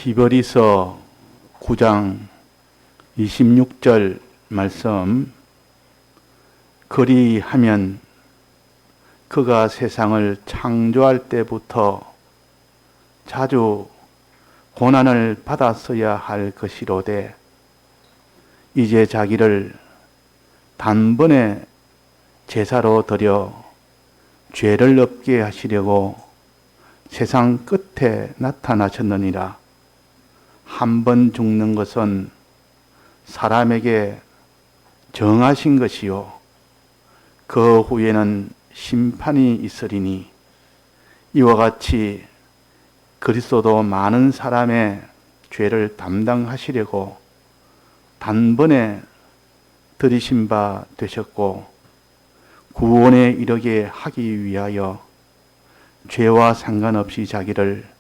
히브리서 9장 26절 말씀, 그리하면 그가 세상을 창조할 때부터 자주 고난을 받았어야 할 것이로되 이제 자기를 단번에 제사로 드려 죄를 없게 하시려고 세상 끝에 나타나셨느니라. 한 번 죽는 것은 사람에게 정하신 것이요 그 후에는 심판이 있으리니 이와 같이 그리스도도 많은 사람의 죄를 담당하시려고 단번에 들이신 바 되셨고 구원에 이르게 하기 위하여 죄와 상관없이 자기를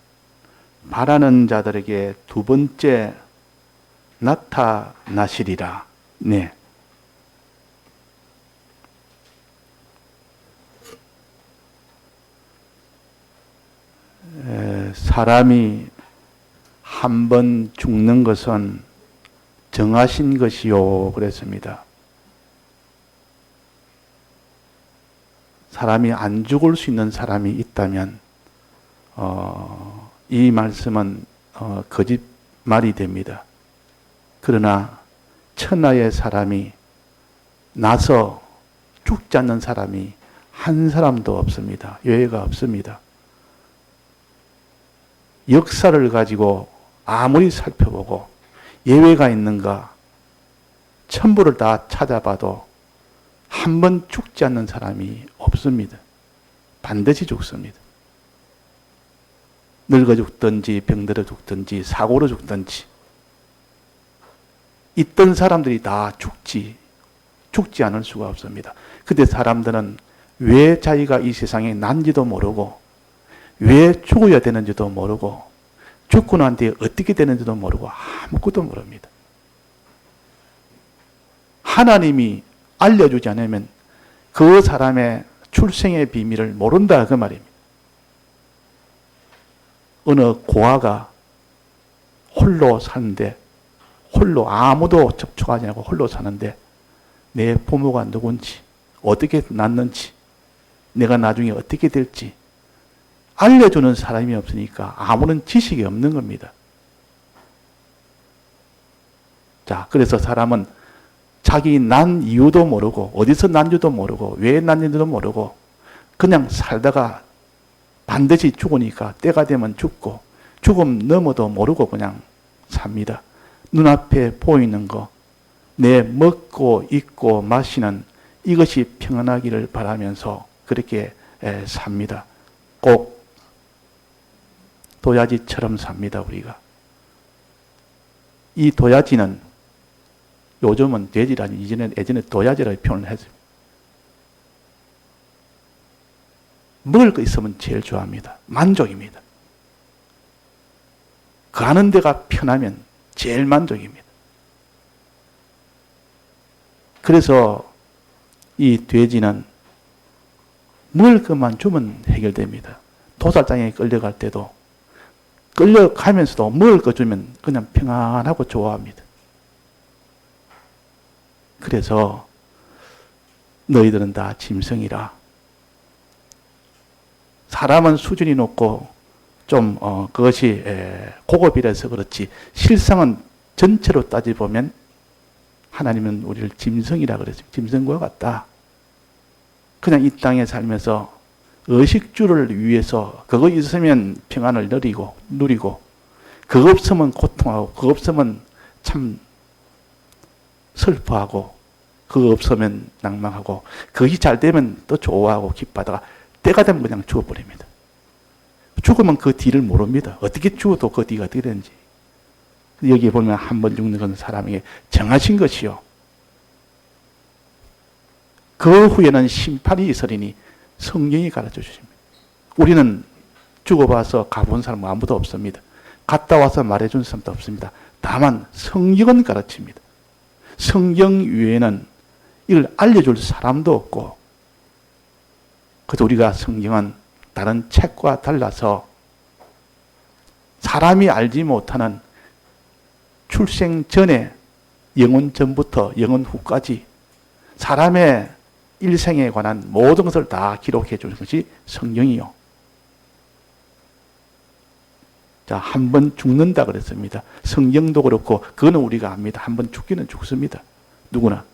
바라는 자들에게 두 번째 나타나시리라. 네. 사람이 한 번 죽는 것은 정하신 것이요 그랬습니다. 사람이 안 죽을 수 있는 사람이 있다면 이 말씀은 거짓말이 됩니다. 그러나 천하의 사람이 나서 죽지 않는 사람이 한 사람도 없습니다. 예외가 없습니다. 역사를 가지고 아무리 살펴보고 예외가 있는가 천부를 다 찾아봐도 한 번 죽지 않는 사람이 없습니다. 반드시 죽습니다. 늙어 죽든지 병들어 죽든지 사고로 죽든지 있던 사람들이 다 죽지 않을 수가 없습니다. 그때 사람들은 왜 자기가 이 세상에 난지도 모르고 왜 죽어야 되는지도 모르고 죽고 난 뒤에 어떻게 되는지도 모르고 아무것도 모릅니다. 하나님이 알려주지 않으면 그 사람의 출생의 비밀을 모른다 그 말입니다. 어느 고아가 홀로 사는데 홀로 아무도 접촉하지 않고 홀로 사는데 내 부모가 누군지 어떻게 낳는지 내가 나중에 어떻게 될지 알려주는 사람이 없으니까 아무런 지식이 없는 겁니다. 자, 그래서 사람은 자기 난 이유도 모르고 어디서 난지도 모르고 왜 난지도 모르고 그냥 살다가 반드시 죽으니까 때가 되면 죽고 죽음 넘어도 모르고 그냥 삽니다. 눈앞에 보이는 거, 내 먹고 입고 마시는 이것이 평안하기를 바라면서 그렇게 삽니다. 꼭 도야지처럼 삽니다, 우리가. 이 도야지는 요즘은 돼지라니 예전에 도야지라고 표현을 했어요. 먹을 거 있으면 제일 좋아합니다. 만족입니다. 가는 데가 편하면 제일 만족입니다. 그래서 이 돼지는 먹을 것만 주면 해결됩니다. 도살장에 끌려갈 때도 끌려가면서도 먹을 거 주면 그냥 평안하고 좋아합니다. 그래서 너희들은 다 짐승이라. 사람은 수준이 높고 좀 그것이 고급이라서 그렇지 실상은 전체로 따져보면 하나님은 우리를 짐승이라 그랬어요. 짐승과 같다. 그냥 이 땅에 살면서 의식주를 위해서 그거 있으면 평안을 누리고 그거 없으면 고통하고 그거 없으면 참 슬퍼하고 그거 없으면 낭망하고 그것이 잘 되면 또 좋아하고 기뻐하다가 때가 되면 그냥 죽어버립니다. 죽으면 그 뒤를 모릅니다. 어떻게 죽어도 그 뒤가 어떻게 되는지. 여기 보면 한 번 죽는 건 사람에게 정하신 것이요 그 후에는 심판이 있으리니 성경이 가르쳐 주십니다. 우리는 죽어봐서 가본 사람 아무도 없습니다. 갔다 와서 말해준 사람도 없습니다. 다만 성경은 가르칩니다. 성경 외에는 이걸 알려줄 사람도 없고 그래서 우리가 성경은 다른 책과 달라서 사람이 알지 못하는 출생 전에 영혼 전부터 영혼 후까지 사람의 일생에 관한 모든 것을 다 기록해 주는 것이 성경이요. 자, 한 번 죽는다 그랬습니다. 성경도 그렇고 그거는 우리가 압니다. 한 번 죽기는 죽습니다. 누구나.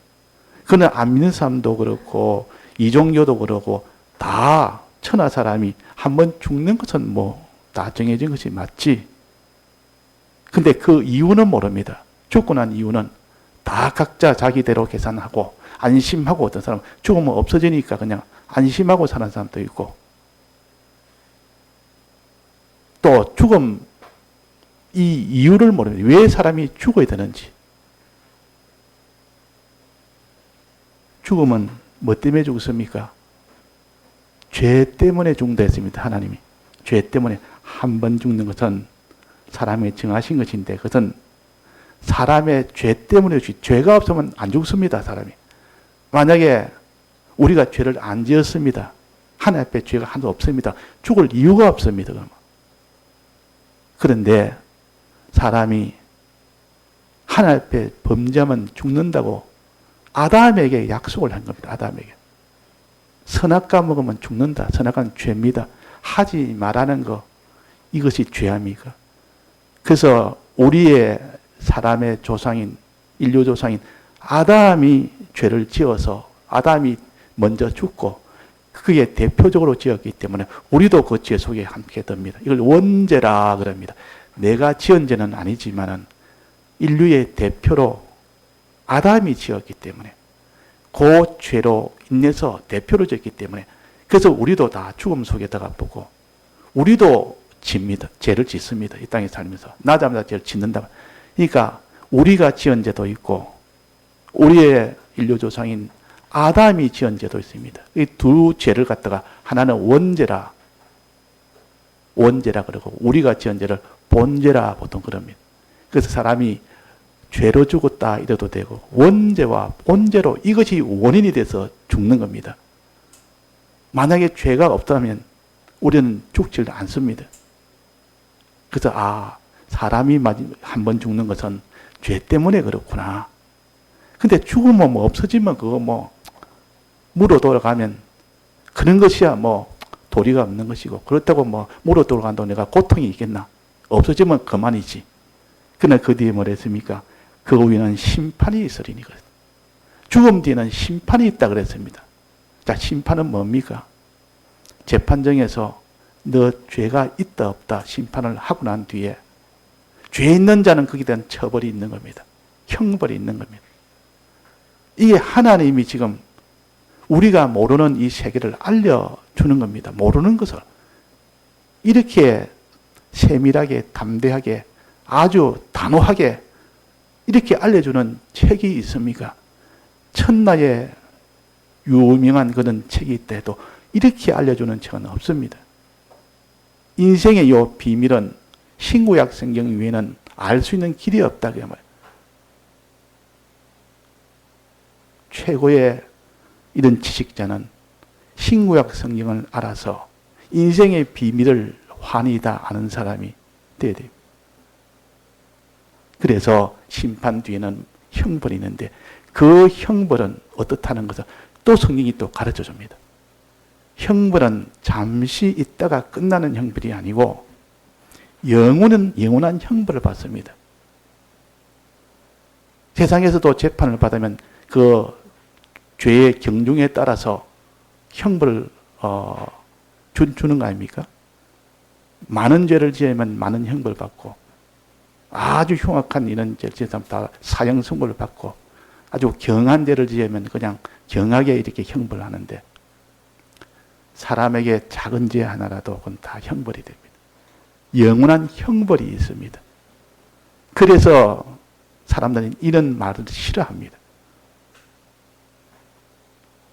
그는 안 믿는 사람도 그렇고 이종교도 그렇고 다 천하 사람이 한 번 죽는 것은 뭐 다 정해진 것이 맞지. 근데 그 이유는 모릅니다. 죽고 난 이유는 다 각자 자기대로 계산하고 안심하고 어떤 사람은 죽으면 없어지니까 그냥 안심하고 사는 사람도 있고 또 죽음 이 이유를 모릅니다. 왜 사람이 죽어야 되는지. 죽음은 뭐 때문에 죽습니까? 죄 때문에 죽는다 했습니다. 하나님이. 죄 때문에 한 번 죽는 것은 사람이 정하신 것인데 그것은 사람의 죄 때문에 죄가 없으면 안 죽습니다. 사람이. 만약에 우리가 죄를 안 지었습니다. 하나님 앞에 죄가 하나도 없습니다. 죽을 이유가 없습니다. 그러면. 그런데 사람이 하나님 앞에 범죄하면 죽는다고 아담에게 약속을 한 겁니다. 아담에게. 선악과 먹으면 죽는다. 선악과는 죄입니다. 하지 말라는 거 이것이 죄입니까? 그래서 우리의 사람의 조상인 인류 조상인 아담이 죄를 지어서 아담이 먼저 죽고 그게 대표적으로 지었기 때문에 우리도 그 죄 속에 함께 듭니다. 이걸 원죄라 그럽니다. 내가 지은 죄는 아니지만은 인류의 대표로 아담이 지었기 때문에 그 죄로 인해서 대표로 지었기 때문에 그래서 우리도 다 죽음 속에 들어가보고 우리도 집니다. 죄를 짓습니다. 이 땅에 살면서 나자마자 죄를 짓는다. 그러니까 우리가 지은 죄도 있고 우리의 인류 조상인 아담이 지은 죄도 있습니다. 이 두 죄를 갖다가 하나는 원죄라 그러고 우리가 지은 죄를 본죄라 보통 그럽니다. 그래서 사람이 죄로 죽었다 이래도 되고 원죄와 본죄로 이것이 원인이 돼서 죽는 겁니다. 만약에 죄가 없다면 우리는 죽질 않습니다. 그래서 사람이 한 번 죽는 것은 죄 때문에 그렇구나. 근데 죽으면 뭐 없어지면 그거 뭐 무로 돌아가면 그런 것이야 뭐 도리가 없는 것이고 그렇다고 뭐 무로 돌아간다고 내가 고통이 있겠나? 없어지면 그만이지. 그러나 그 뒤에 뭐랬습니까? 그 위에는 심판이 있으리니 그랬어요. 죽음 뒤에는 심판이 있다 그랬습니다. 자, 심판은 뭡니까? 재판정에서 너 죄가 있다 없다 심판을 하고 난 뒤에 죄 있는 자는 거기에 대한 처벌이 있는 겁니다. 형벌이 있는 겁니다. 이게 하나님이 지금 우리가 모르는 이 세계를 알려주는 겁니다. 모르는 것을 이렇게 세밀하게 담대하게 아주 단호하게 이렇게 알려주는 책이 있습니까? 천나의 유명한 그런 책이 있다 해도 이렇게 알려주는 책은 없습니다. 인생의 이 비밀은 신구약 성경 위에는 알 수 있는 길이 없다. 그 말. 최고의 이런 지식자는 신구약 성경을 알아서 인생의 비밀을 환히 다 아는 사람이 돼야 돼요. 그래서 심판 뒤에는 형벌이 있는데 그 형벌은 어떻다는 것을 또 성경이 또 가르쳐 줍니다. 형벌은 잠시 있다가 끝나는 형벌이 아니고 영원한 형벌을 받습니다. 세상에서도 재판을 받으면 그 죄의 경중에 따라서 형벌을 주는 거 아닙니까? 많은 죄를 지으면 많은 형벌을 받고 아주 흉악한 이런 죄를 지으면 다 사형 선고를 받고 아주 경한 죄를 지으면 그냥 경하게 이렇게 형벌을 하는데 사람에게 작은 죄 하나라도 그건 다 형벌이 됩니다. 영원한 형벌이 있습니다. 그래서 사람들은 이런 말을 싫어합니다.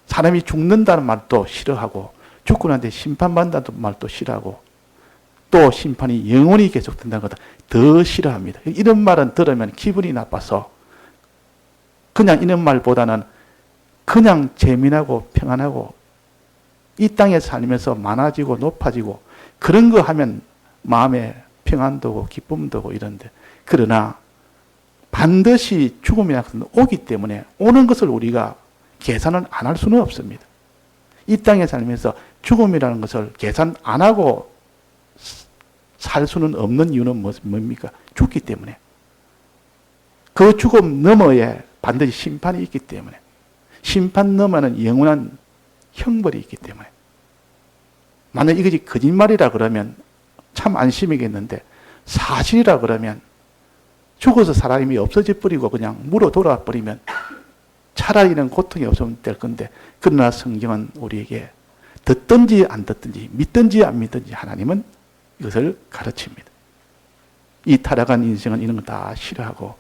사람이 죽는다는 말도 싫어하고 죽고 난 뒤에 심판받는다는 말도 싫어하고 또 심판이 영원히 계속된다는 것도 더 싫어합니다. 이런 말은 들으면 기분이 나빠서 그냥 이런 말보다는 그냥 재미나고 평안하고 이 땅에 살면서 많아지고 높아지고 그런 거 하면 마음에 평안도 오고 기쁨도 오고 이런데, 그러나 반드시 죽음이라는 것은 오기 때문에 오는 것을 우리가 계산을 안 할 수는 없습니다. 이 땅에 살면서 죽음이라는 것을 계산 안 하고 살 수는 없는 이유는 뭡니까? 죽기 때문에. 그 죽음 너머에 반드시 심판이 있기 때문에, 심판 너머는 영원한 형벌이 있기 때문에. 만약 이것이 거짓말이라 그러면 참 안심이겠는데, 사실이라 그러면 죽어서 사람이 없어져 버리고 그냥 물어 돌아와 버리면 차라리 이런 고통이 없으면 될 건데, 그러나 성경은 우리에게 듣든지 안 듣든지 믿든지 안 믿든지 하나님은 이것을 가르칩니다. 이 타락한 인생은 이런 거 다 싫어하고,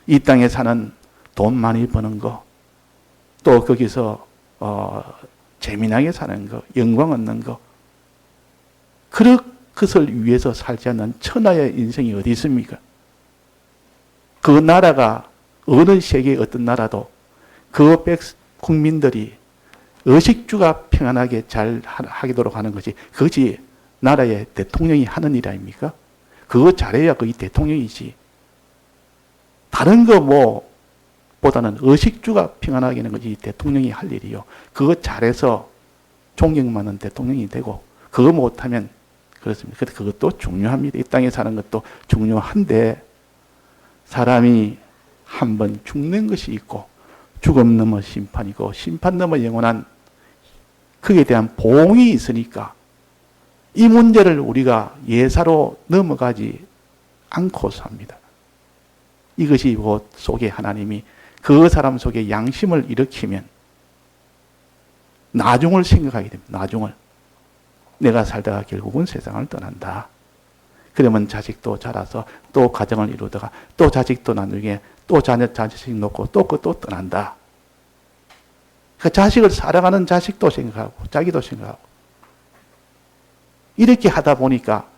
이 땅에 사는 돈 많이 버는 거, 또 거기서 재미나게 사는 거, 영광 얻는 거, 그것을 위해서 살지 않는 천하의 인생이 어디 있습니까? 그 나라가 어느 세계의 어떤 나라도 그 국민들이 의식주가 평안하게 잘 하도록 하는 것이, 그것이 나라의 대통령이 하는 일 아닙니까? 그거 잘해야 그게 대통령이지. 다른 거 보다는 의식주가 평안하게 하는 것이 대통령이 할 일이요. 그거 잘해서 존경받는 대통령이 되고, 그거 못하면 그렇습니다. 그래서 그것도 중요합니다. 이 땅에 사는 것도 중요한데, 사람이 한번 죽는 것이 있고, 죽음 넘어 심판이고, 심판 넘어 영원한 그에 대한 보응이 있으니까 이 문제를 우리가 예사로 넘어가지 않고 삽니다. 이것이 곧 속에 하나님이 그 사람 속에 양심을 일으키면 나중을 생각하게 됩니다. 나중을. 내가 살다가 결국은 세상을 떠난다. 그러면 자식도 자라서 또 가정을 이루다가 또 자식도 나중에 또 자식 놓고 또 떠난다. 그 자식을 사랑하는 자식도 생각하고 자기도 생각하고 이렇게 하다 보니까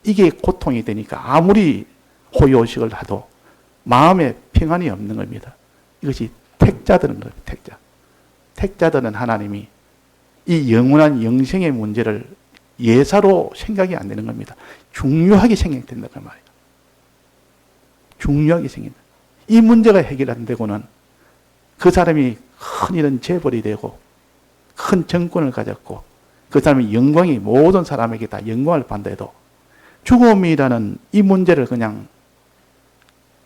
이게 고통이 되니까 아무리 호요식을 하도 마음에 평안이 없는 겁니다. 이것이 택자들은 거예요. 택자들은 하나님이 이 영원한 영생의 문제를 예사로 생각이 안 되는 겁니다. 중요하게 생각된다는 말이에요. 중요하게 생긴다. 이 문제가 해결 안 되고는 그 사람이 큰 이런 재벌이 되고 큰 정권을 가졌고 그 사람의 영광이 모든 사람에게 다 영광을 받는다 해도 죽음이라는 이 문제를 그냥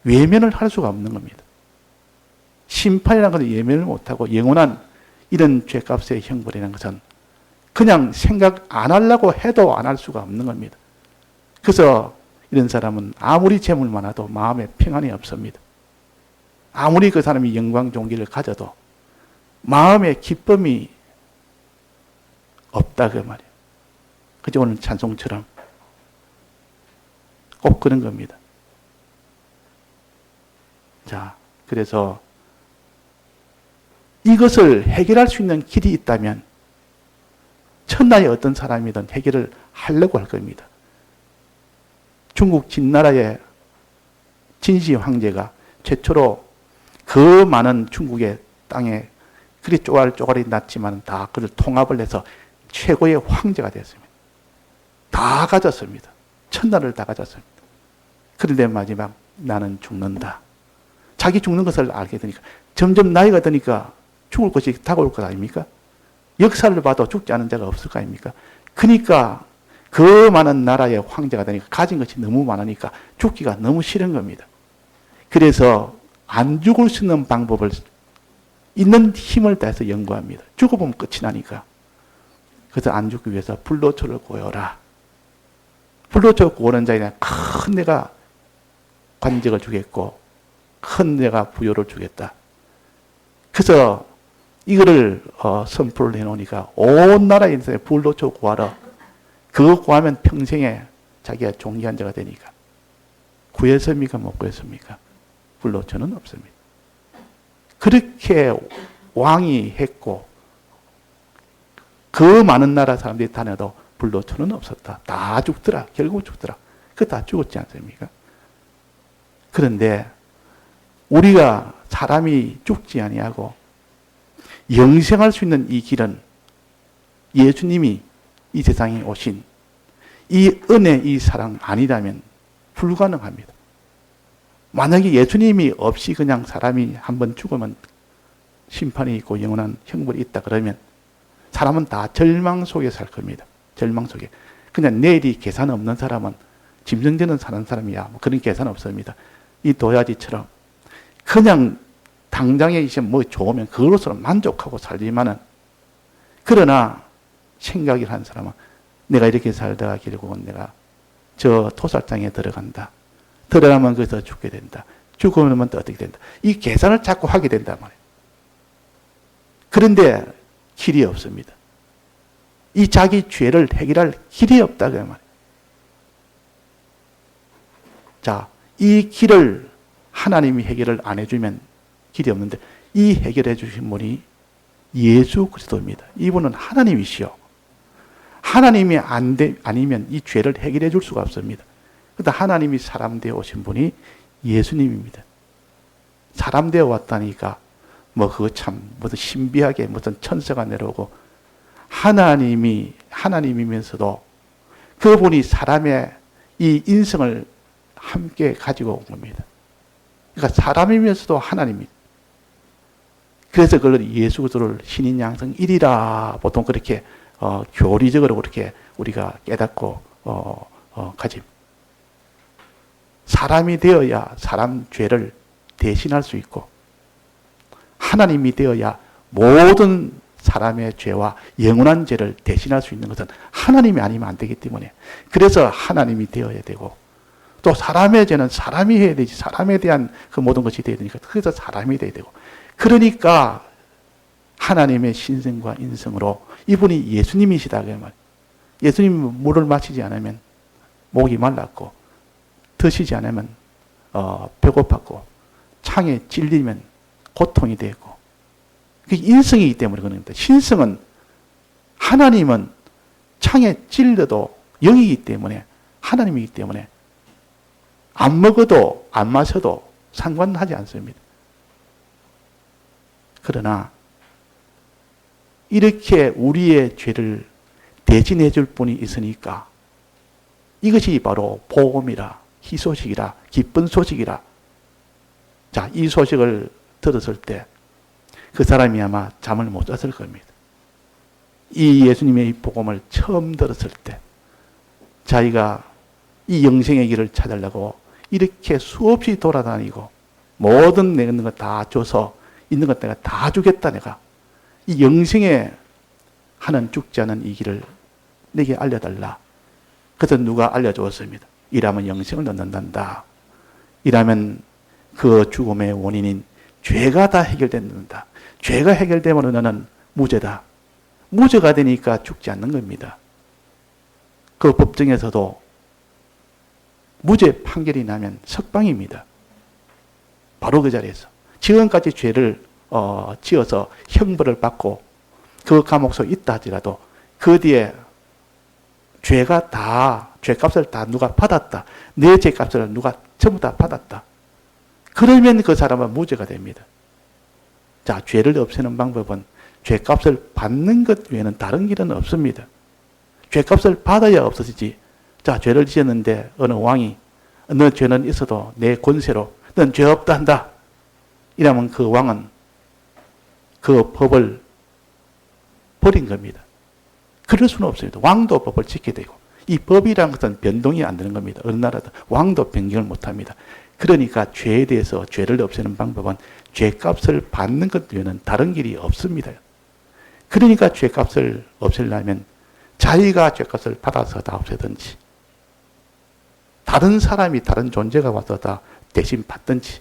외면을 할 수가 없는 겁니다. 심판이라는 것을 외면을 못하고 영원한 이런 죄값의 형벌이라는 것은 그냥 생각 안 하려고 해도 안 할 수가 없는 겁니다. 그래서 이런 사람은 아무리 재물 많아도 마음에 평안이 없습니다. 아무리 그 사람이 영광 존귀를 가져도 마음에 기쁨이 없다 그 말이에요. 그죠? 오늘 찬송처럼 꼭 그런 겁니다. 자, 그래서 이것을 해결할 수 있는 길이 있다면 천하의 어떤 사람이든 해결을 하려고 할 겁니다. 중국 진나라의 진시 황제가 최초로 그 많은 중국의 땅에 그리 쪼갈쪼갈이 났지만 다 그를 통합을 해서 최고의 황제가 됐습니다. 다 가졌습니다. 천나를 다 가졌습니다. 그런데 마지막 나는 죽는다. 자기 죽는 것을 알게 되니까 점점 나이가 드니까 죽을 것이 다가올 것 아닙니까? 역사를 봐도 죽지 않은 자가 없을 거 아닙니까? 그러니까 그 많은 나라의 황제가 되니까 가진 것이 너무 많으니까 죽기가 너무 싫은 겁니다. 그래서 안 죽을 수 있는 방법을 있는 힘을 다해서 연구합니다. 죽어보면 끝이 나니까. 그래서 안 죽기 위해서 불로초를 구해오라. 불로초 구하는 자에는 큰 내가 관직을 주겠고 큰 내가 부여를 주겠다. 그래서 이거를 선포를 해놓으니까 온 나라에 있는 불로초 구하라. 그거 구하면 평생에 자기가 존귀한 자가 되니까. 구했습니까? 못 구했습니까? 불로초는 없습니다. 그렇게 왕이 했고 그 많은 나라 사람들이 다녀도 불로초는 없었다. 다 죽더라. 결국 죽더라. 그거 다 죽었지 않습니까? 그런데 우리가 사람이 죽지 아니하고 영생할 수 있는 이 길은 예수님이 이 세상에 오신 이 은혜, 이 사랑 아니라면 불가능합니다. 만약에 예수님이 없이 그냥 사람이 한번 죽으면 심판이 있고 영원한 형벌이 있다 그러면 사람은 다 절망 속에 살 겁니다. 절망 속에. 그냥 내일이 계산 없는 사람은 짐승되는 사는 사람이야. 뭐 그런 계산 없습니다. 이 도야지처럼 그냥 당장에 이제 뭐 좋으면 그것으로 만족하고 살지만은, 그러나 생각을 한 사람은 내가 이렇게 살다가 결국은 내가 저 토살장에 들어간다. 들어가면 거기서 죽게 된다. 죽으면 또 어떻게 된다. 이 계산을 자꾸 하게 된단 말이에요. 그런데 길이 없습니다. 이 자기 죄를 해결할 길이 없다 그 말이에요. 자, 이 길을 하나님이 해결을 안 해주면 길이 없는데, 이 해결해 주신 분이 예수 그리스도입니다. 이분은 하나님이시요. 하나님이 아니면 이 죄를 해결해 줄 수가 없습니다. 그런데 하나님이 사람 되어 오신 분이 예수님입니다. 사람 되어 왔다니까 뭐 그거 참 무슨 신비하게 무슨 천사가 내려오고, 하나님이면서도 그분이 사람의 이 인성을 함께 가지고 온 겁니다. 그러니까 사람이면서도 하나님입니다. 그래서 그걸 예수 그리스도를 신인 양성 1이라 보통 그렇게 교리적으로 그렇게 우리가 깨닫고 가짐. 사람이 되어야 사람 죄를 대신할 수 있고, 하나님이 되어야 모든 사람의 죄와 영원한 죄를 대신할 수 있는 것은 하나님이 아니면 안 되기 때문에, 그래서 하나님이 되어야 되고, 또 사람의 죄는 사람이 해야 되지, 사람에 대한 그 모든 것이 되어야 되니까 그래서 사람이 되어야 되고, 그러니까 하나님의 신성과 인성으로 이분이 예수님이시다 그 말. 예수님이 물을 마시지 않으면 목이 말랐고, 드시지 않으면 배고팠고, 창에 찔리면 고통이 되고, 그게 인성이기 때문에 그런 겁니다. 신성은, 하나님은 창에 찔려도 영이기 때문에, 하나님이기 때문에 안 먹어도 안 마셔도 상관하지 않습니다. 그러나 이렇게 우리의 죄를 대신해 줄 분이 있으니까 이것이 바로 복음이라, 희소식이라, 기쁜 소식이라. 자, 이 소식을 들었을 때 그 사람이 아마 잠을 못 잤을 겁니다. 이 예수님의 이 복음을 처음 들었을 때 자기가 이 영생의 길을 찾으려고 이렇게 수없이 돌아다니고, 모든 내 있는 거 다 줘서 있는 것 내가 다 주겠다, 내가 이 영생에 하는 죽지 않은 이 길을 내게 알려달라. 그래서 누가 알려주었습니다. 일하면 영생을 얻는단다. 일하면 그 죽음의 원인인 죄가 다 해결된다. 죄가 해결되면 너는 무죄다. 무죄가 되니까 죽지 않는 겁니다. 그 법정에서도 무죄 판결이 나면 석방입니다. 바로 그 자리에서. 지금까지 죄를 지어서 형벌을 받고 그 감옥소에 있다 하더라도 그 뒤에 죄가 다, 죄값을 다 누가 받았다. 내 죄값을 누가 전부 다 받았다. 그러면 그 사람은 무죄가 됩니다. 자, 죄를 없애는 방법은 죄값을 받는 것 외에는 다른 길은 없습니다. 죄값을 받아야 없어지지. 자, 죄를 지었는데 어느 왕이 너 죄는 있어도 내 권세로 넌 죄 없다 한다. 이러면 그 왕은 그 법을 버린 겁니다. 그럴 수는 없습니다. 왕도 법을 지켜야 되고, 이 법이라는 것은 변동이 안 되는 겁니다. 어느 나라도 왕도 변경을 못 합니다. 그러니까 죄에 대해서 죄를 없애는 방법은 죄값을 받는 것 외에는 다른 길이 없습니다. 그러니까 죄값을 없애려면 자기가 죄값을 받아서 다 없애든지, 다른 사람이, 다른 존재가 와서 다 대신 받든지,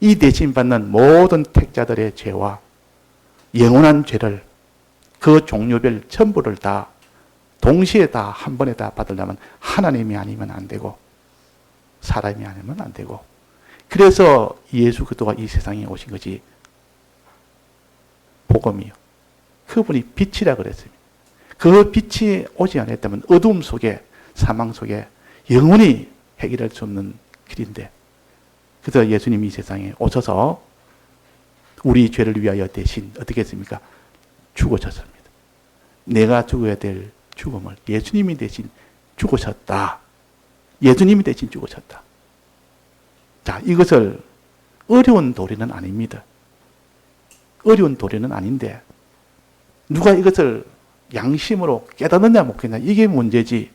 이 대신 받는 모든 택자들의 죄와 영원한 죄를 그 종류별 전부를 다 동시에 다 한 번에 다 받으려면 하나님이 아니면 안 되고 사람이 아니면 안 되고, 그래서 예수 그리스도가 이 세상에 오신 것이 복음이요. 그분이 빛이라 그랬습니다. 그 빛이 오지 않았다면 어둠 속에, 사망 속에 영원히 해결할 수 없는 길인데, 그래서 예수님이 이 세상에 오셔서 우리 죄를 위하여 대신 어떻게 했습니까? 죽으셨습니다. 내가 죽어야 될 죽음을 예수님이 대신 죽으셨다. 예수님이 대신 죽으셨다. 자, 이것을 어려운 도리는 아닙니다. 어려운 도리는 아닌데 누가 이것을 양심으로 깨닫느냐 못 깨닫느냐 이게 문제지.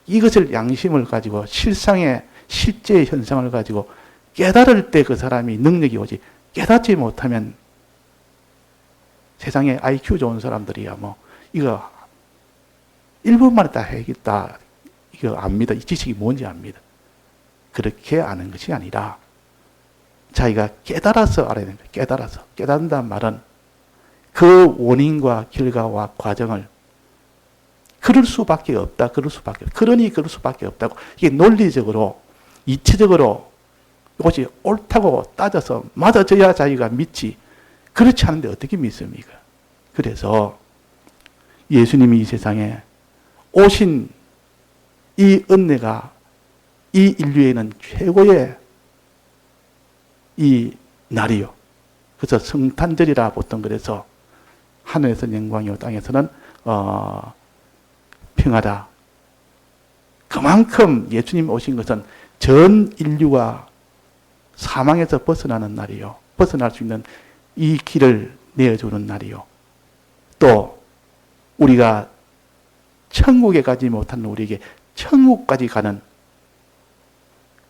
이것을 양심을 가지고 실상의 실제의 현상을 가지고 깨달을 때 그 사람이 능력이 오지 깨닫지 못하면 세상에 IQ 좋은 사람들이야 뭐 이거 1분 만에 다 해야겠다 이거 압니다. 이 지식이 뭔지 압니다. 그렇게 아는 것이 아니라 자기가 깨달아서 알아야 됩니다. 깨달아서. 깨닫는다는 말은 그 원인과 결과와 과정을 그럴 수밖에 없다. 그럴 수밖에 없다. 그러니 그럴 수밖에 없다고. 이게 논리적으로 이치적으로 이것이 옳다고 따져서 맞아져야 자기가 믿지. 그렇지 않은데 어떻게 믿습니까? 그래서 예수님이 이 세상에 오신 이 은혜가 이 인류에는 최고의 이 날이요. 그래서 성탄절이라 보통 그래서 하늘에서는 영광이요 땅에서는 평화다. 그만큼 예수님 오신 것은 전 인류가 사망에서 벗어나는 날이요. 벗어날 수 있는 이 길을 내어주는 날이요. 또 우리가 천국에 가지 못한 우리에게 천국까지 가는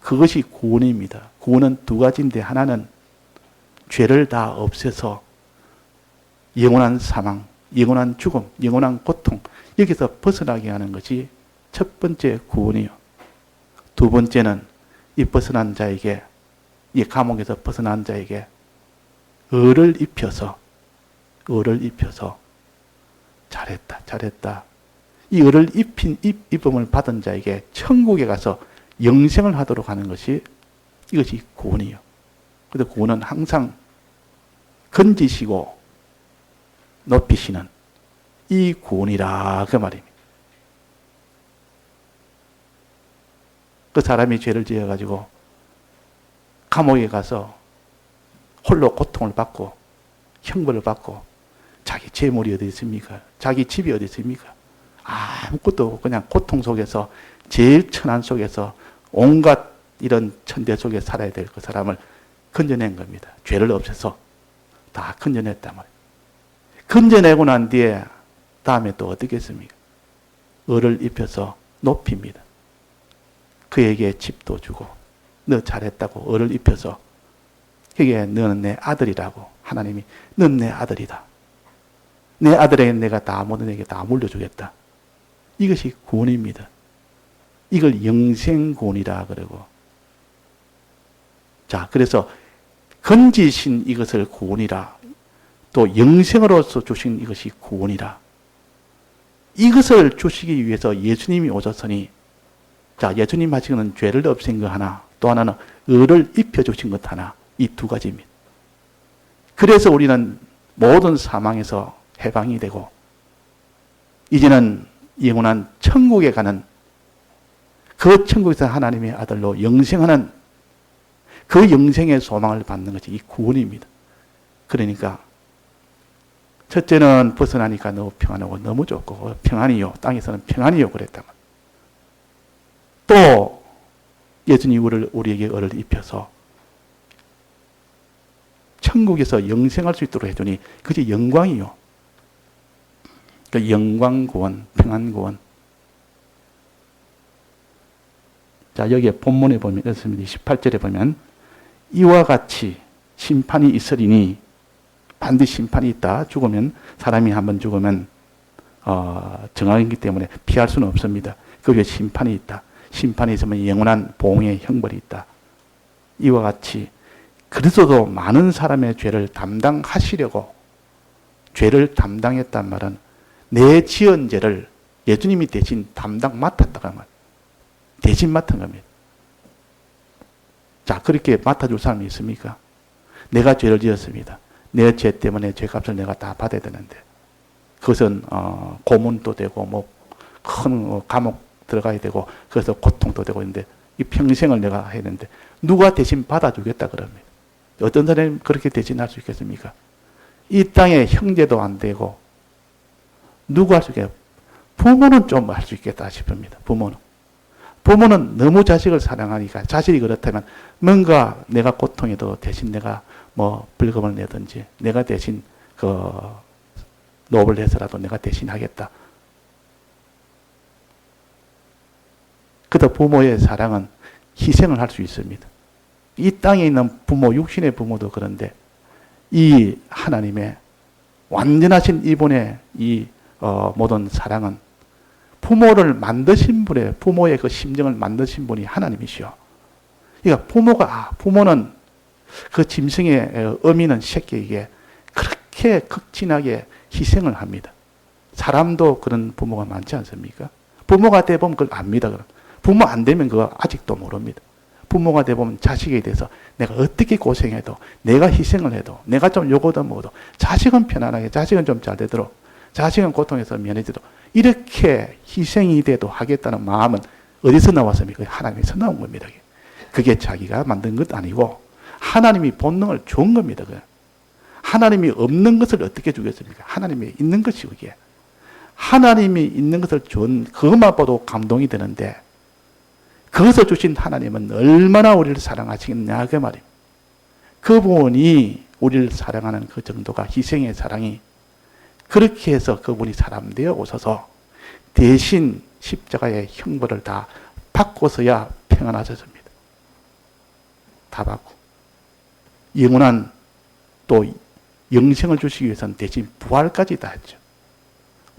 그것이 구원입니다. 구원은 두 가지인데 하나는 죄를 다 없애서 영원한 사망, 영원한 죽음, 영원한 고통 여기서 벗어나게 하는 것이 첫 번째 구원이요. 두 번째는 이 벗어난 자에게 이 감옥에서 벗어난 자에게 을을 입혀서 잘했다 잘했다 이 을을 입음을 받은 자에게 천국에 가서 영생을 하도록 하는 것이 이것이 구원이요. 그런데 구원은 항상 건지시고 높이시는 이 구원이라 그 말입니다. 그 사람이 죄를 지어가지고 감옥에 가서 홀로 고통을 받고 형벌을 받고 자기 재물이 어디 있습니까? 자기 집이 어디 있습니까? 아무것도 없고 그냥 고통 속에서 제일 천한 속에서 온갖 이런 천대 속에 살아야 될 그 사람을 건져낸 겁니다. 죄를 없애서 다 건져냈단 말이에요. 건져내고 난 뒤에 다음에 또 어떻게 했습니까? 을을 입혀서 높입니다. 그에게 집도 주고 너 잘했다고 을을 입혀서 그게 너는 내 아들이라고 하나님이 넌 내 아들이다. 내 아들에게 내가 다 모든 에게 다 물려주겠다. 이것이 구원입니다. 이걸 영생구원이라 그러고 자 그래서 건지신 이것을 구원이라 또 영생으로서 주신 이것이 구원이라 이것을 주시기 위해서 예수님이 오셨으니 자 예수님 하신 것은 죄를 없앤 것 하나 또 하나는 의를 입혀주신 것 하나 이 두 가지입니다. 그래서 우리는 모든 사망에서 해방이 되고 이제는 영원한 천국에 가는 그 천국에서 하나님의 아들로 영생하는 그 영생의 소망을 받는 것이 이 구원입니다. 그러니까 첫째는 벗어나니까 너무 평안하고 너무 좋고 평안이요. 땅에서는 평안이요. 그랬다면 또 예수님이 우리에게 을을 입혀서 천국에서 영생할 수 있도록 해주니 그것이 영광이요. 그 영광구원, 평안구원. 자, 여기에 본문에 보면, 18절에 보면, 이와 같이 심판이 있으리니, 반드시 심판이 있다. 죽으면, 사람이 한번 죽으면, 정하기 때문에 피할 수는 없습니다. 그 위에 심판이 있다. 심판이 있으면 영원한 보응의 형벌이 있다. 이와 같이, 그리스도도 많은 사람의 죄를 담당하시려고, 죄를 담당했단 말은, 내 지은 죄를 예수님이 대신 담당 맡았다고 하는 대신 맡은 겁니다. 자, 그렇게 맡아줄 사람이 있습니까? 내가 죄를 지었습니다. 내 죄 때문에 죄값을 내가 다 받아야 되는데 그것은 고문도 되고 뭐 큰 감옥 들어가야 되고 그래서 고통도 되고 있는데 이 평생을 내가 해야 되는데 누가 대신 받아주겠다 그럽니다. 어떤 사람이 그렇게 대신할 수 있겠습니까? 이 땅에 형제도 안 되고 누구 할 수 있겠어요? 부모는 좀 할 수 있겠다 싶습니다. 부모는 너무 자식을 사랑하니까 자식이 그렇다면 뭔가 내가 고통해도 대신 내가 뭐 벌금을 내든지 내가 대신 그 노업을 해서라도 내가 대신 하겠다. 그래도 부모의 사랑은 희생을 할 수 있습니다. 이 땅에 있는 부모, 육신의 부모도 그런데 이 하나님의 완전하신 이분의 이 모든 사랑은 부모를 만드신 분의 부모의 그 심정을 만드신 분이 하나님이시오. 그러니까 부모는 그 짐승의 어미는 새끼에게 그렇게 극진하게 희생을 합니다. 사람도 그런 부모가 많지 않습니까? 부모가 되보면 그걸 압니다. 부모 안 되면 그거 아직도 모릅니다. 부모가 되보면 자식에 대해서 내가 어떻게 고생해도 내가 희생을 해도 내가 좀 요거도 뭐도 자식은 편안하게 자식은 좀 잘 되도록 자식은 고통에서 면해지도록 이렇게 희생이 돼도 하겠다는 마음은 어디서 나왔습니까? 하나님에서 나온 겁니다. 그게 자기가 만든 것 아니고 하나님이 본능을 준 겁니다. 하나님이 없는 것을 어떻게 주겠습니까? 하나님이 있는 것이 그게. 하나님이 있는 것을 준 그것만 봐도 감동이 되는데 그것을 주신 하나님은 얼마나 우리를 사랑하시겠냐 그 말입니다. 그분이 우리를 사랑하는 그 정도가 희생의 사랑이 그렇게 해서 그분이 사람 되어 오셔서 대신 십자가의 형벌을 다 받고서야 평안하셨습니다. 다 받고 영원한 또 영생을 주시기 위해서는 대신 부활까지 다 했죠.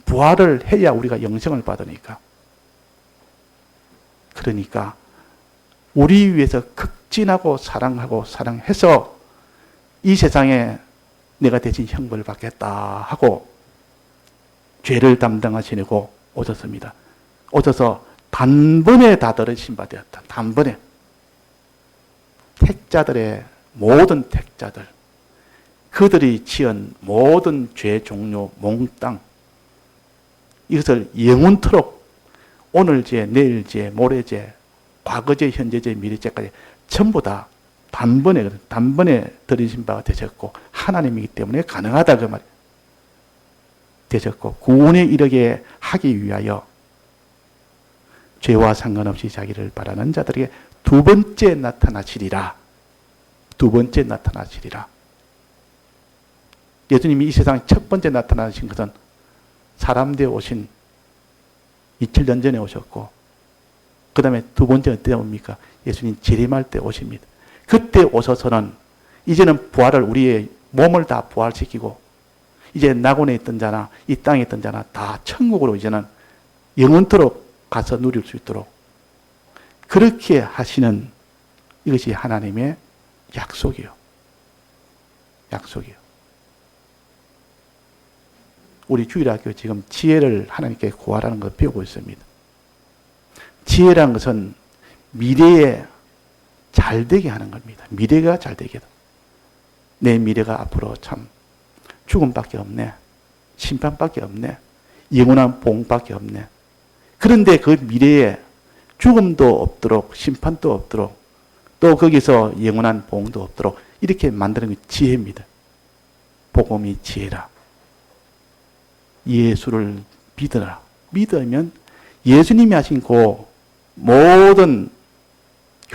부활을 해야 우리가 영생을 받으니까. 그러니까 우리 위해서 극진하고 사랑해서 이 세상에 내가 대신 형벌을 받겠다 하고 죄를 담당하시려고 오셨습니다. 오셔서 단번에 다 들으신 바 되었다. 단번에. 택자들의 모든 택자들, 그들이 지은 모든 죄 종류, 몽땅 이것을 영원토록 오늘죄, 내일죄, 모레죄, 과거죄, 현재죄, 미래죄까지 전부 다 단번에 들으신 바가 되셨고 하나님이기 때문에 가능하다 그 말 되셨고 구원에 이르게 하기 위하여 죄와 상관없이 자기를 바라는 자들에게 두 번째 나타나시리라. 두 번째 나타나시리라. 예수님이 이 세상에 첫 번째 나타나신 것은 사람 되어 오신 2000년 전에 오셨고 그 다음에 두 번째 어때 옵니까? 예수님 재림할 때 오십니다. 그때 오셔서는 이제는 부활을 우리의 몸을 다 부활시키고 이제 낙원에 있던 자나 이 땅에 있던 자나 다 천국으로 이제는 영원토록 가서 누릴 수 있도록 그렇게 하시는 이것이 하나님의 약속이요. 약속이요. 우리 주일학교 지금 지혜를 하나님께 구하라는 걸 배우고 있습니다. 지혜라는 것은 미래에 잘되게 하는 겁니다. 미래가 잘되게. 내 미래가 앞으로 참 죽음밖에 없네. 심판밖에 없네. 영원한 봉밖에 없네. 그런데 그 미래에 죽음도 없도록 심판도 없도록 또 거기서 영원한 봉도 없도록 이렇게 만드는 게 지혜입니다. 복음이 지혜라. 예수를 믿으라. 믿으면 예수님이 하신 그 모든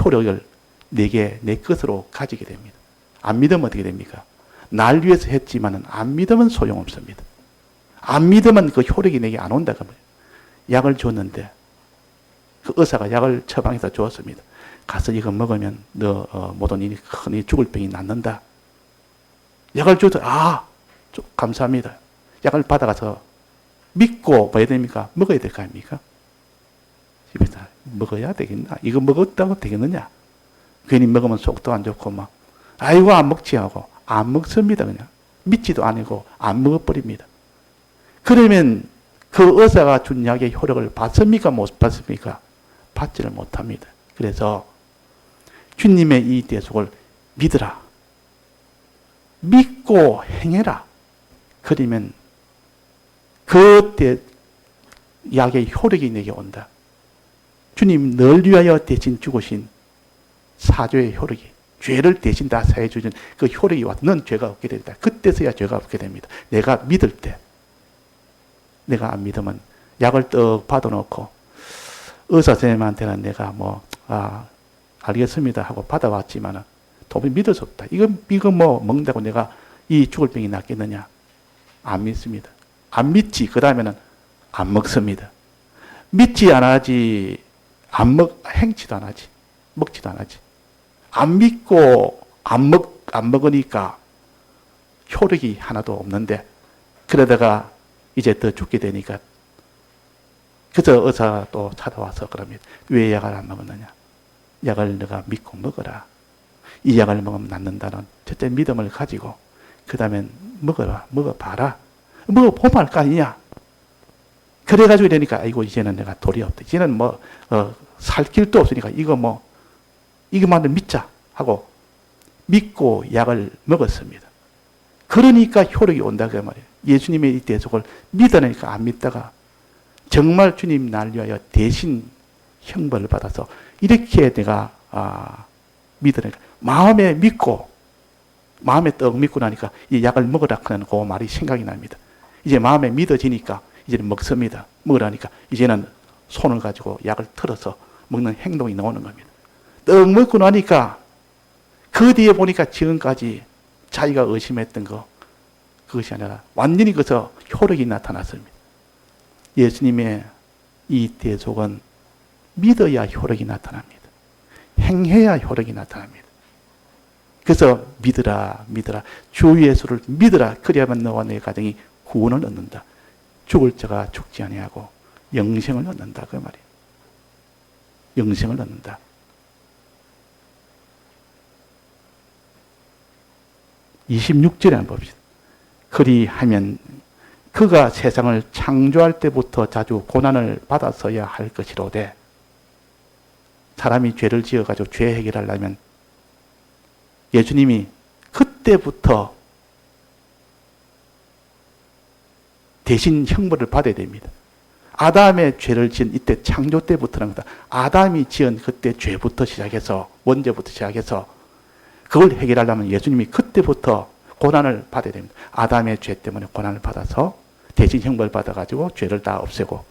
효력을 내게 내 것으로 가지게 됩니다. 안 믿으면 어떻게 됩니까? 날 위해서 했지만은 안 믿으면 소용없습니다. 안 믿으면 그 효력이 내게 안 온다. 약을 줬는데 그 의사가 약을 처방해서 주었습니다. 가서 이거 먹으면 너 모든 일이 흔히 죽을 병이 낫는다. 약을 줘도 감사합니다. 약을 받아가서 믿고 뭐야 됩니까? 먹어야 될 거 아닙니까? 집에서 먹어야 되겠나? 이거 먹었다고 되겠느냐? 괜히 먹으면 속도 안 좋고 막 아이고 안 먹지 하고 안 먹습니다. 그냥 믿지도 아니고 안 먹어버립니다. 그러면 그 의사가 준 약의 효력을 받습니까? 못 받습니까? 받지를 못합니다. 그래서 주님의 이 대속을 믿으라. 믿고 행해라. 그러면 그 약의 효력이 내게 온다. 주님 널 위하여 대신 죽으신 사죄의 효력이 죄를 대신 다 사해 주신 그 효력이 와서 넌 죄가 없게 된다. 그때서야 죄가 없게 됩니다. 내가 믿을 때. 내가 안 믿으면 약을 떡 받아놓고 의사 선생님한테는 내가 알겠습니다 하고 받아왔지만은 도저히 믿을 수 없다. 이거 먹는다고 내가 이 죽을 병이 낫겠느냐? 안 믿습니다. 안 믿지. 그 다음에는 안 먹습니다. 믿지 안 하지, 행치도 안 하지. 먹지도 안 하지. 안 믿고 안 먹으니까 효력이 하나도 없는데, 그러다가 이제 더 죽게 되니까, 그래서 의사가 또 찾아와서 그럽니다. 왜 약을 안 먹었느냐? 약을 너가 믿고 먹어라. 이 약을 먹으면 낫는다는 첫째 믿음을 가지고, 그 다음에 먹어봐라. 먹어보면 알 거 아니냐? 그래가지고 이러니까, 아이고, 이제는 내가 돌이 없다. 이제는 살 길도 없으니까, 이거만을 믿자. 하고, 믿고 약을 먹었습니다. 그러니까 효력이 온다, 그 말이에요. 예수님의 이 대속을 믿으니까 안 믿다가, 정말 주님 날 위하여 대신 형벌을 받아서, 이렇게 내가, 믿으니까, 마음에 떡 믿고 나니까, 이 약을 먹으라 하는 그 말이 생각이 납니다. 이제 마음에 믿어지니까, 이제는 먹습니다. 먹으라니까 이제는 손을 가지고 약을 틀어서 먹는 행동이 나오는 겁니다. 떡 먹고 나니까 그 뒤에 보니까 지금까지 자기가 의심했던 그것이 아니라 완전히 거기서 효력이 나타났습니다. 예수님의 이 대속은 믿어야 효력이 나타납니다. 행해야 효력이 나타납니다. 그래서 믿으라. 주 예수를 믿으라. 그래야만 너와 내 가정이 구원을 얻는다. 죽을 자가 죽지 아니하고 영생을 얻는다, 그 말이에요. 영생을 얻는다. (26절에) 한번 봅시다. 그리하면 그가 세상을 창조할 때부터 자주 고난을 받았어야 할 것이로되, 사람이 죄를 지어가지고 죄 해결하려면 예수님이 그때부터 대신 형벌을 받아야 됩니다. 아담의 죄를 지은 이때 창조 때부터는 거다. 아담이 지은 그때 죄부터 시작해서, 원죄부터 시작해서 그걸 해결하려면 예수님이 그때부터 고난을 받아야 됩니다. 아담의 죄 때문에 고난을 받아서 대신 형벌 받아가지고 죄를 다 없애고,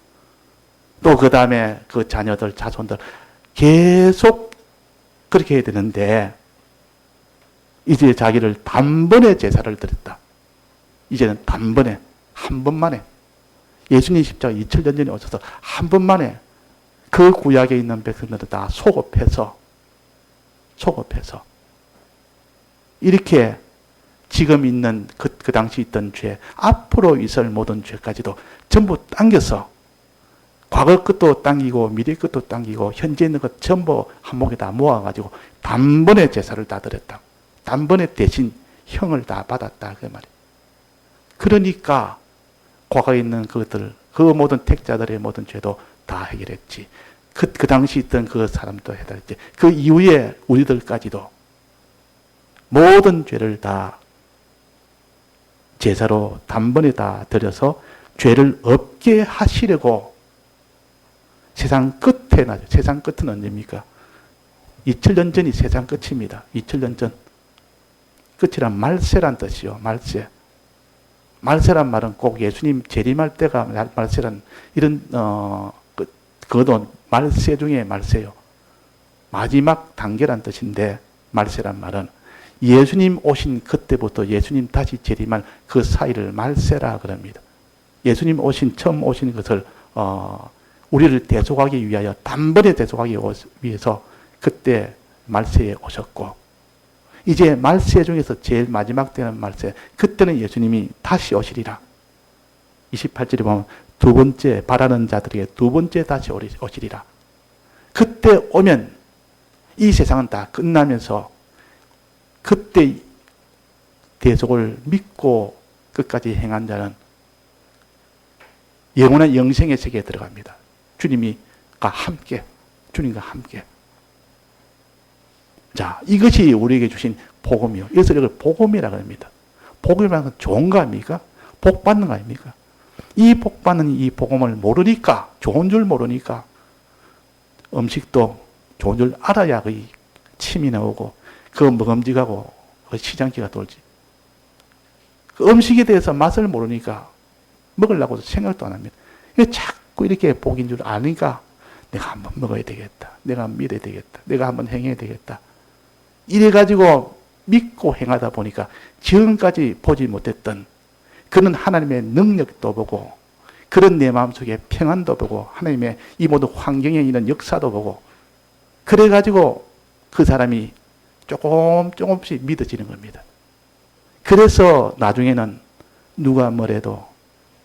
또 그 다음에 그 자녀들, 자손들 계속 그렇게 해야 되는데, 이제 자기를 단번에 제사를 드렸다. 이제는 단번에 한 번만에, 예수님 십자가 2000년 전에 오셔서 한 번만에 그 구약에 있는 백성들을 다 소급해서 이렇게 지금 있는 그 당시 있던 죄, 앞으로 있을 모든 죄까지도 전부 당겨서, 과거 것도 당기고 미래 것도 당기고 현재 있는 것 전부 한목에 다 모아가지고 단번에 제사를 다 드렸다. 단번에 대신 형을 다 받았다, 그 말이에요. 그러니까 과거에 있는 그것들, 그 모든 택자들의 모든 죄도 다 해결했지. 그 당시 있던 그 사람도 해결했지. 그 이후에 우리들까지도 모든 죄를 다 제사로 단번에 다 드려서 죄를 없게 하시려고 세상 끝에 나죠. 세상 끝은 언제입니까? 2000년 전이 세상 끝입니다. 2000년 전. 끝이란 말세란 뜻이요. 말세. 말세란 말은 꼭 예수님 재림할 때가 말세란, 이런 그것도 말세 중에 말세요. 마지막 단계란 뜻인데, 말세란 말은 예수님 오신 그때부터 예수님 다시 재림할 그 사이를 말세라 그럽니다. 예수님 처음 오신 것을 우리를 대속하기 위하여, 단번에 대속하기 위해서 그때 말세에 오셨고, 이제 말세 중에서 제일 마지막 때는 말세, 그때는 예수님이 다시 오시리라. 28절에 보면 두 번째, 바라는 자들에게 두 번째 다시 오시리라. 그때 오면 이 세상은 다 끝나면서 그때 대속을 믿고 끝까지 행한 자는 영원한 영생의 세계에 들어갑니다. 주님과 함께. 자, 이것이 우리에게 주신 복음이요. 그래서 이걸 복음이라고 합니다. 복음이라는 건 좋은 거 아닙니까? 복 받는 거 아닙니까? 이 복 받는 이 복음을 모르니까, 좋은 줄 모르니까 음식도 좋은 줄 알아야 그 침이 나오고 그 먹음직하고 그 시장기가 돌지. 그 음식에 대해서 맛을 모르니까 먹으려고 생각도 안 합니다. 자꾸 이렇게 복인 줄 아니까 내가 한번 먹어야 되겠다. 내가 믿어야 되겠다. 내가 한번 행해야 되겠다. 이래가지고 믿고 행하다 보니까 지금까지 보지 못했던 그런 하나님의 능력도 보고 그런 내 마음속에 평안도 보고 하나님의 이 모든 환경에 있는 역사도 보고 그래가지고 그 사람이 조금씩 믿어지는 겁니다. 그래서 나중에는 누가 뭐래도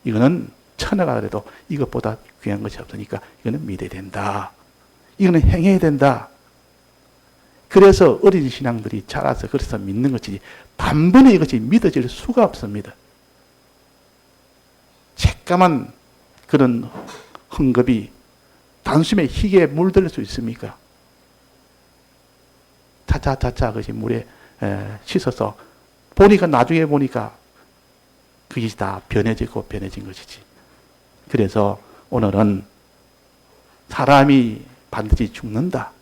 이거는 천하가 그래도 이것보다 귀한 것이 없으니까 이거는 믿어야 된다. 이거는 행해야 된다. 그래서 어린 신앙들이 자라서 그래서 믿는 것이지 단번에 이것이 믿어질 수가 없습니다. 새까만 그런 헝겊이 단숨에 희게 물들 수 있습니까? 차차차차 그것이 물에 씻어서 보니까 나중에 보니까 그것이 다 변해진 것이지. 그래서 오늘은 사람이 반드시 죽는다.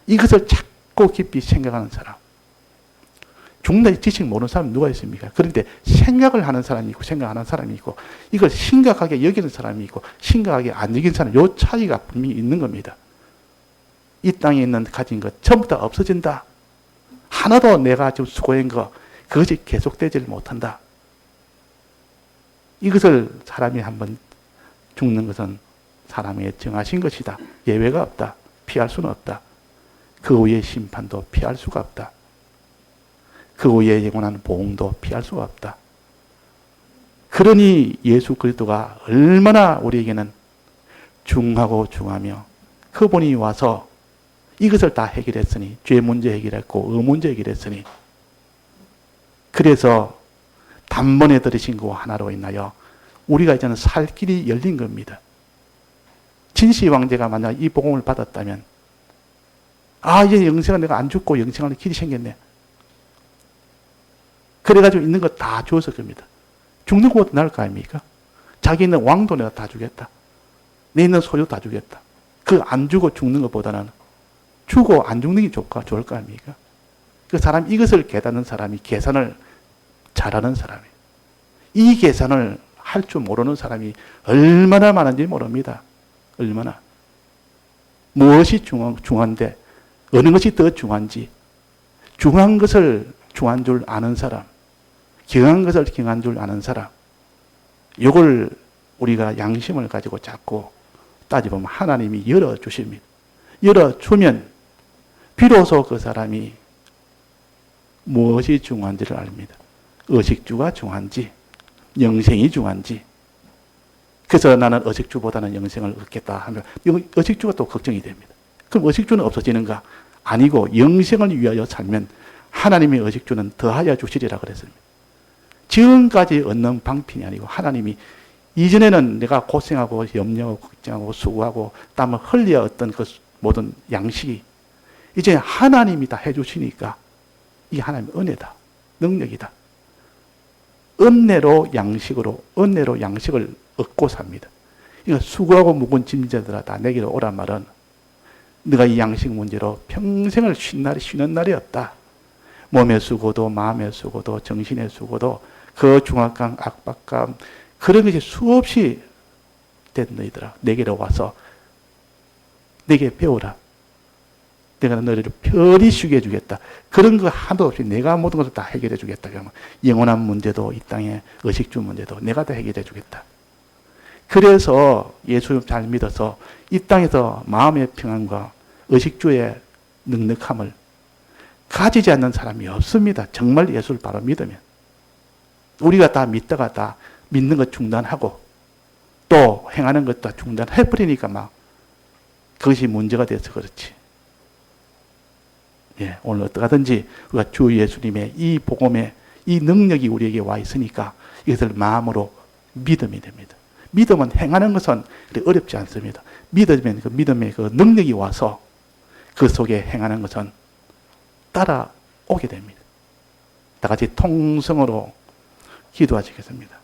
이것을 자꾸 깊이 생각하는 사람. 죽는다 지식 모르는 사람이 누가 있습니까? 그런데 생각을 하는 사람이 있고 생각하는 사람이 있고 이걸 심각하게 여기는 사람이 있고 심각하게 안 여기는 사람, 요 차이가 분명히 있는 겁니다. 이 땅에 있는 가진 것 전부 다 없어진다. 하나도 내가 지금 수고한 거 그것이 계속되질 못한다. 이것을 사람이 한번 죽는 것은 사람이 정하신 것이다. 예외가 없다. 피할 수는 없다. 그 후의 심판도 피할 수가 없다. 그 후에 영원한 보응도 피할 수가 없다. 그러니 예수 그리스도가 얼마나 우리에게는 중하고 중하며 그분이 와서 이것을 다 해결했으니 죄 문제 해결했고 의 문제 해결했으니 그래서 단번에 들으신 그 하나로 인하여 우리가 이제는 살 길이 열린 겁니다. 진시 왕제가 만약 이 복음을 받았다면 이제 영생을 내가 안 죽고 영생하는 길이 생겼네. 그래가지고 있는 거 다 주었을 겁니다. 죽는 것보다 나을 거 아닙니까? 자기 있는 왕도 내가 다 주겠다. 내 있는 소유 다 주겠다. 그 안 주고 죽는 것보다는 주고 안 죽는 게 좋을 거 아닙니까? 그 사람 이것을 깨닫는 사람이 계산을 잘하는 사람이에요. 이 계산을 할 줄 모르는 사람이 얼마나 많은지 모릅니다. 얼마나. 무엇이 중요한데 어느 것이 더 중요한지 중요한 것을 중요한 줄 아는 사람, 경한 것을 경한 줄 아는 사람, 이걸 우리가 양심을 가지고 자꾸 따져보면 하나님이 열어주십니다. 열어주면 비로소 그 사람이 무엇이 중요한지를 압니다. 의식주가 중요한지 영생이 중요한지. 그래서 나는 의식주보다는 영생을 얻겠다 하면 의식주가 또 걱정이 됩니다. 그럼 의식주는 없어지는가? 아니고 영생을 위하여 살면 하나님의 의식주는 더하여 주시리라 그랬습니다. 지금까지 얻는 방편이 아니고 하나님이 이전에는 내가 고생하고 염려하고 걱정하고 수고하고 땀을 흘려 얻던 그 모든 양식이 이제 하나님이 다 해주시니까 이게 하나님의 은혜다. 능력이다. 은혜로 양식을 얻고 삽니다. 그러니까 수고하고 묵은 짐자들아 다 내게로 오란 말은 네가 이 양식 문제로 평생을 쉬는 날이 없다. 몸의 수고도 마음의 수고도 정신의 수고도 그 중압감 압박감 그런 것이 수없이 된 너희들아 내게로 와서 내게 배우라. 내가 너희를 편히 쉬게 해주겠다. 그런 거 하나도 없이 내가 모든 것을 다 해결해 주겠다. 그러면 영원한 문제도 이 땅의 의식주 문제도 내가 다 해결해 주겠다. 그래서 예수 잘 믿어서 이 땅에서 마음의 평안과 의식주의 넉넉함을 가지지 않는 사람이 없습니다. 정말 예수를 바로 믿으면. 우리가 다 믿다가 다 믿는 것 중단하고 또 행하는 것 다 중단해버리니까 막 그것이 문제가 돼서 그렇지. 예, 오늘 어떠하든지 우리가 주 예수님의 이 복음의 이 능력이 우리에게 와 있으니까 이것을 마음으로 믿으면 됩니다. 믿으면 행하는 것은 어렵지 않습니다. 믿으면 그 믿음의 그 능력이 와서 그 속에 행하는 것은 따라오게 됩니다. 다 같이 통성으로 기도하시겠습니다.